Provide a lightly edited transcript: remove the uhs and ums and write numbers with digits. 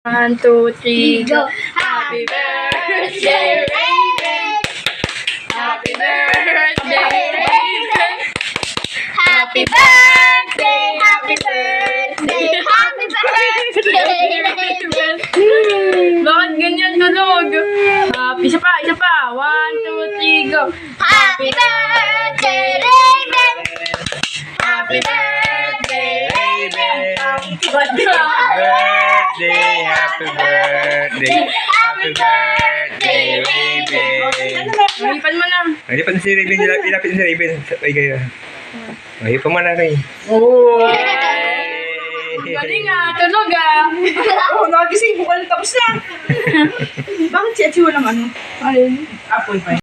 1, 2, 3, go! Happy birthday, Raven! Happy birthday, Raven! Happy birthday, happy birthday, happy birthday, Raven! Bakit ganyan tulog? Isa pa! 1, 2, 3, go! Happy birthday, Raven! Happy birthday, Raven! Happy birthday, happy birthday, Raven. Mahipan mo na. Ilapit si Raven, ilapit si Raven. Ay, kayo. Mahipan mo na rin. Oh! Galing tulog Oo, nagising. Bukal tapos na. Bakit si Achi walang ano? Ayun. Apple pie.